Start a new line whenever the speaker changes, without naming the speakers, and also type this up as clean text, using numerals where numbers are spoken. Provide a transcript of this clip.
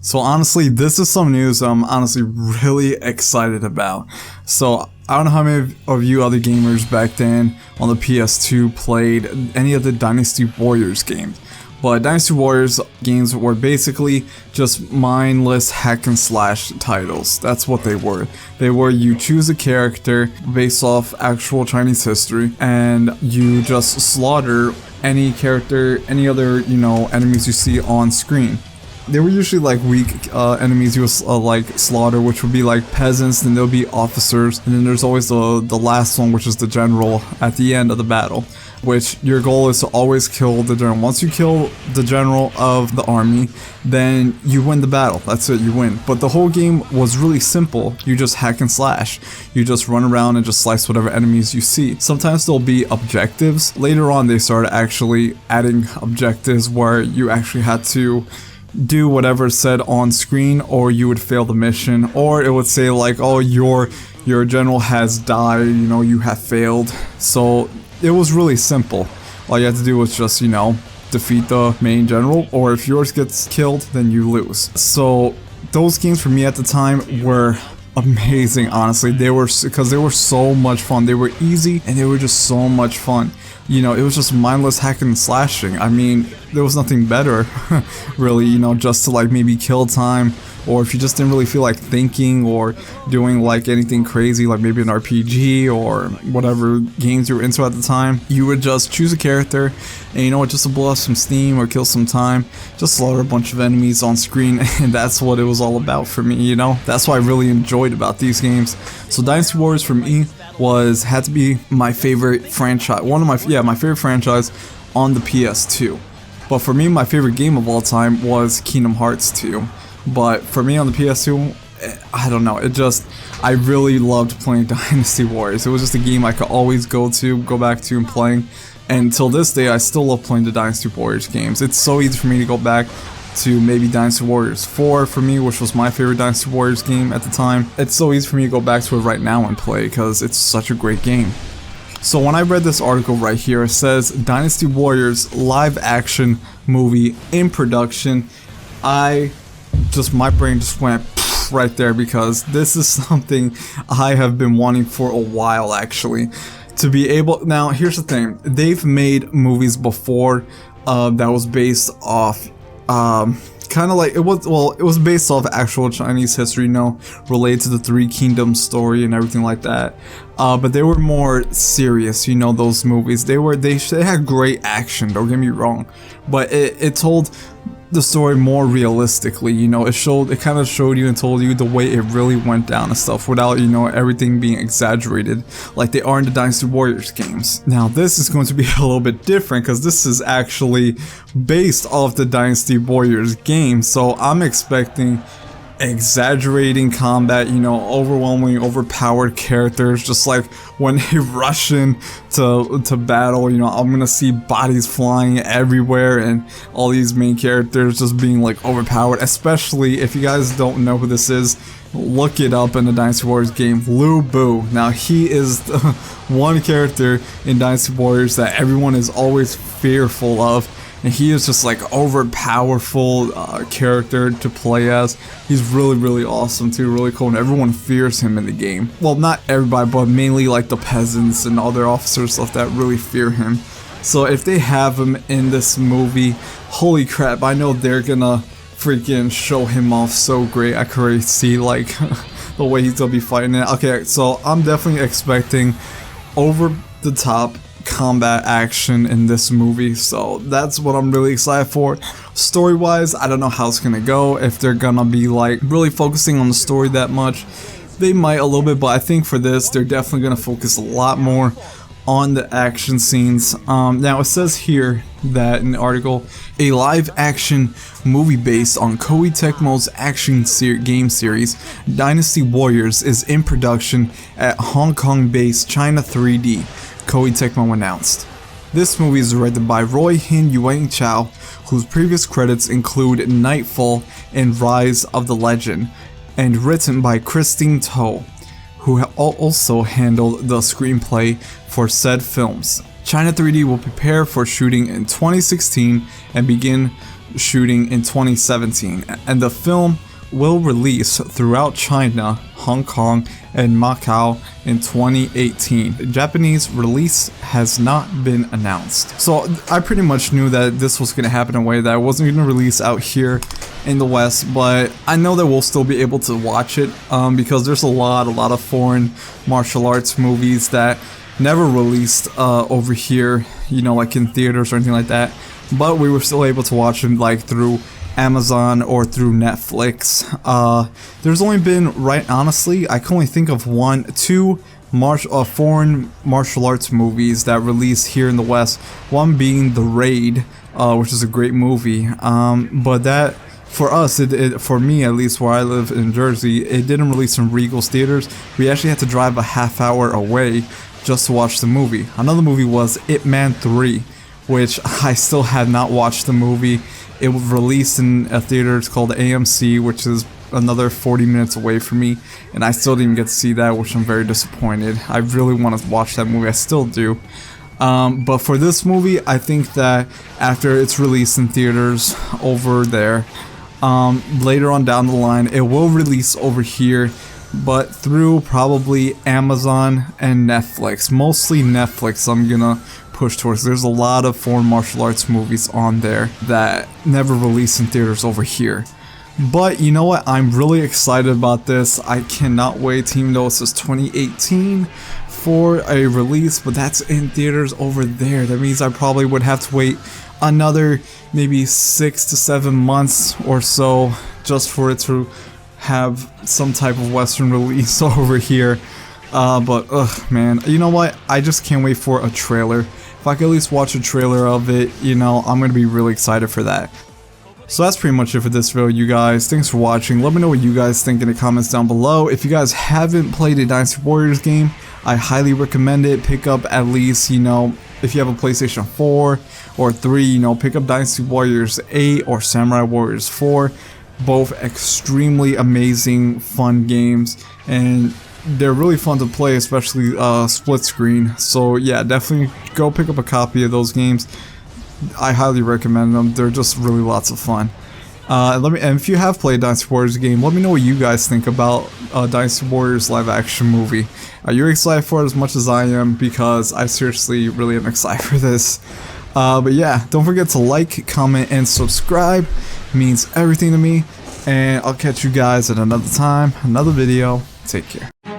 So honestly, this is some news I'm honestly really excited about. So I don't know how many of you other gamers back then on the PS2 played any of the Dynasty Warriors games. But Dynasty Warriors games were basically just mindless hack and slash titles. That's what they were. They were you choose a character based off actual Chinese history and you just slaughter any character, any other, enemies you see on screen. They were usually like weak enemies you would like slaughter, which would be like peasants, then there'll be officers, and then there's always the last one, which is the general at the end of the battle, which your goal is to always kill the general. Once you kill the general of the army, then you win the battle. That's it, you win. But the whole game was really simple. You just hack and slash. You just run around and just slice whatever enemies you see. Sometimes there'll be objectives. Later on, they started actually adding objectives where you actually had to do whatever said on screen, or you would fail the mission, or it would say like, oh, your general has died, you have failed. So it was really simple. All you had to do was just, defeat the main general, or if yours gets killed, then you lose. So those games for me at the time were amazing, honestly. They were, because they were so much fun. They were easy and they were just so much fun. It was just mindless hacking and slashing. I mean, there was nothing better, really, just to like maybe kill time, or if you just didn't really feel like thinking or doing like anything crazy, like maybe an RPG or whatever games you were into at the time, you would just choose a character and just to blow off some steam or kill some time, just slaughter a bunch of enemies on screen, and that's what it was all about for me, That's what I really enjoyed about these games. So Dynasty Warriors for me had to be my favorite franchise, my favorite franchise on the PS2. But for me, my favorite game of all time was Kingdom Hearts 2. But for me on the PS2, I don't know, I really loved playing Dynasty Warriors. It was just a game I could always go back to and playing. And till this day, I still love playing the Dynasty Warriors games. It's so easy for me to go back to maybe Dynasty Warriors 4 for me, which was my favorite Dynasty Warriors game at the time. It's so easy for me to go back to it right now and play because it's such a great game. So when I read this article right here, it says Dynasty Warriors live action movie in production. My brain just went right there, because this is something I have been wanting for a while, actually. To be able, now here's the thing, they've made movies before that was based off kind of like, it was based off actual Chinese history, related to the Three Kingdoms story and everything like that. But they were more serious, those movies. They had great action, don't get me wrong, but it told the story more realistically, it kind of showed you and told you the way it really went down and stuff, without, everything being exaggerated like they are in the Dynasty Warriors games. Now this is going to be a little bit different, because this is actually based off the Dynasty Warriors game, so I'm expecting exaggerating combat, overwhelming, overpowered characters, just like when they rush in to battle, I'm gonna see bodies flying everywhere and all these main characters just being like overpowered. Especially if you guys don't know who this is, look it up in the Dynasty Warriors game, Lu Bu. Now he is the one character in Dynasty Warriors that everyone is always fearful of. And he is just like overpowerful character to play as. He's really, really awesome too, really cool, and everyone fears him in the game. Well, not everybody, but mainly like the peasants and other officers stuff that really fear him. So if they have him in this movie, holy crap, I know they're gonna freaking show him off so great. I could already see like the way he's gonna be fighting it. Okay, so I'm definitely expecting over the top combat action in this movie, so that's what I'm really excited for. Story wise, I don't know how it's gonna go, if they're gonna be like really focusing on the story that much. They might a little bit, but I think for this they're definitely gonna focus a lot more on the action scenes. Now it says here that in the article, a live action movie based on Koei Tecmo's action game series Dynasty Warriors is in production at Hong Kong based China 3D, Koei Tecmo announced. This movie is directed by Roy Hin Yuan Chow, whose previous credits include Nightfall and Rise of the Legend, and written by Christine To, who also handled the screenplay for said films. China 3D will prepare for shooting in 2016 and begin shooting in 2017, and the film will release throughout China, Hong Kong, and Macau in 2018. The Japanese release has not been announced. So I pretty much knew that this was going to happen in a way that it wasn't going to release out here in the West, but I know that we'll still be able to watch it because there's a lot of foreign martial arts movies that never released over here, you know, like in theaters or anything like that, but we were still able to watch them like through Amazon or through Netflix. There's only been, right honestly, I can only think of two foreign martial arts movies that released here in the West. One being The Raid, which is a great movie, but that, for us, for me at least, where I live in Jersey, it didn't release in Regal's theaters. We actually had to drive a half hour away just to watch the movie. Another movie was Ip Man 3, which I still had not watched the movie. It was released in a theater, it's called AMC, which is another 40 minutes away from me, and I still didn't get to see that, which I'm very disappointed. I really want to watch that movie, I still do. But for this movie, I think that after it's released in theaters over there, later on down the line, it will release over here, but through probably Amazon and Netflix. Mostly Netflix I'm gonna push towards. There's a lot of foreign martial arts movies on there that never released in theaters over here. But you know what? I'm really excited about this. I cannot wait, even though it says 2018 for a release, but that's in theaters over there. That means I probably would have to wait another maybe 6 to 7 months or so just for it to have some type of Western release over here. But ugh, man, you know what? I just can't wait for a trailer. If I could at least watch a trailer of it, you know, I'm gonna be really excited for that. So that's pretty much it for this video, you guys. Thanks for watching. Let me know what you guys think in the comments down below. If you guys haven't played a Dynasty Warriors game, I highly recommend it. Pick up at least, you know, if you have a PlayStation 4 or 3, you know, pick up Dynasty Warriors 8 or Samurai Warriors 4. Both extremely amazing, fun games, and they're really fun to play, especially split screen. So yeah, definitely go pick up a copy of those games. I highly recommend them. They're just really lots of fun. And if you have played Dynasty Warriors game, let me know what you guys think about Dynasty Warriors live action movie. Are you excited for it as much as I am? Because I seriously really am excited for this. But yeah, don't forget to like, comment, and subscribe. It means everything to me. And I'll catch you guys at another time, another video. Take care.